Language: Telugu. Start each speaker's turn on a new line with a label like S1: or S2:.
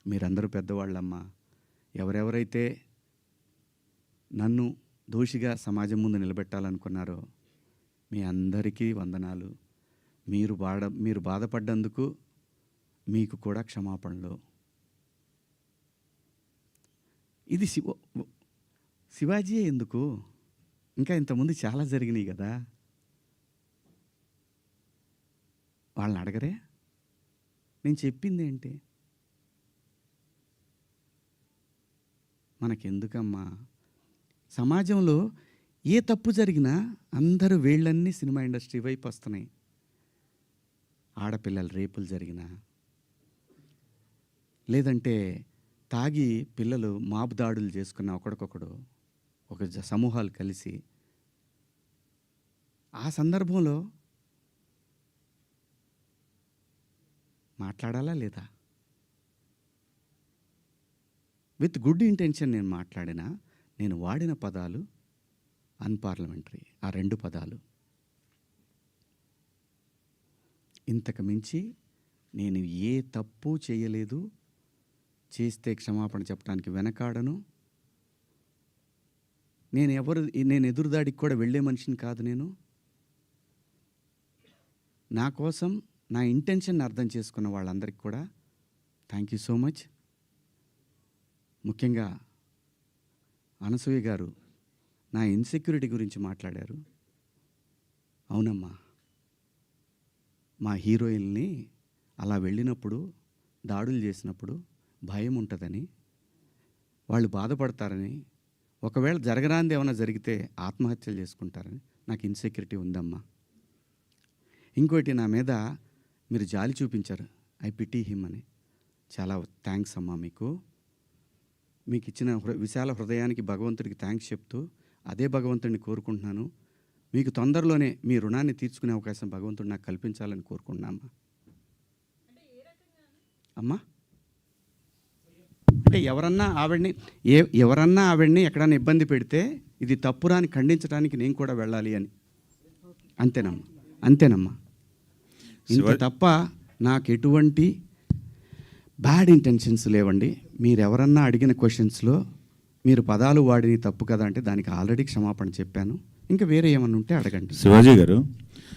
S1: మీరందరూ పెద్దవాళ్ళమ్మా. ఎవరెవరైతే నన్ను దోషిగా సమాజం ముందు నిలబెట్టాలనుకున్నారో మీ అందరికీ వందనాలు. మీరు బాధపడ్డందుకు మీకు కూడా క్షమాపణలు. ఇది శివాజీయే ఎందుకు, ఇంకా ఇంతకుముందు చాలా జరిగినాయి కదా. వాళ్ళని అడగరే? నేను చెప్పింది ఏంటి? మనకెందుకమ్మా? సమాజంలో ఏ తప్పు జరిగినా అందరూ వేళ్ళన్నీ సినిమా ఇండస్ట్రీ వైపు వస్తున్నాయి. ఆడపిల్లల రేపులు జరిగినా, లేదంటే తాగి పిల్లలు మాబ్ దాడులు చేసుకున్న ఒకడికొకడు ఒక సమూహాలు కలిసి, ఆ సందర్భంలో మాట్లాడాలా లేదా? విత్ గుడ్ ఇంటెన్షన్ నేను మాట్లాడినా, నేను వాడిన పదాలు అన్పార్లమెంటరీ. ఆ 2 పదాలు. ఇంతకు మించి నేను ఏ తప్పు చేయలేదు. చేస్తే క్షమాపణ చెప్పడానికి వెనకాడను. నేను ఎదురుదాడికి కూడా వెళ్ళే మనిషిని కాదు. నా కోసం నా ఇంటెన్షన్ అర్థం చేసుకున్న వాళ్ళందరికీ కూడా థ్యాంక్ యూ సో మచ్. ముఖ్యంగా అనసూయ గారు నా ఇన్సెక్యూరిటీ గురించి మాట్లాడారు. అవునమ్మా, మా హీరోయిన్ని అలా వెళ్ళినప్పుడు, దాడులు చేసినప్పుడు భయం ఉంటుందని, వాళ్ళు బాధపడతారని, ఒకవేళ జరగరాంది ఏమైనా జరిగితే ఆత్మహత్యలు చేసుకుంటారని నాకు ఇన్సెక్యూరిటీ ఉందమ్మా. ఇంకోటి, నా మీద మీరు జాలి చూపించారు. ఐ పిటీ హిమ్ అని. చాలా థ్యాంక్స్ అమ్మా. మీకు ఇచ్చిన విశాల హృదయానికి భగవంతుడికి థ్యాంక్స్ చెప్తూ, అదే భగవంతుడిని కోరుకుంటున్నాను. మీకు తొందరలోనే మీ రుణాన్ని తీర్చుకునే అవకాశం భగవంతుడు నాకు కల్పించాలని కోరుకుంటున్నామ్మా. అమ్మా, అంటే ఎవరన్నా ఆవిడ్ని ఎక్కడన్నా ఇబ్బంది పెడితే ఇది తప్పురా అని ఖండించడానికి నేను కూడా వెళ్ళాలి అని. అంతేనమ్మా. ఇంత తప్ప నాకు ఎటువంటి బ్యాడ్ ఇంటెన్షన్స్ లేవండి. మీరెవరన్నా అడిగిన క్వశ్చన్స్లో మీరు పదాలు వాడిని తప్పు కదా అంటే దానికి ఆల్రెడీ క్షమాపణ చెప్పాను. ఇంకా వేరే ఏమన్నా ఉంటే అడగండి.
S2: శివాజీ గారు,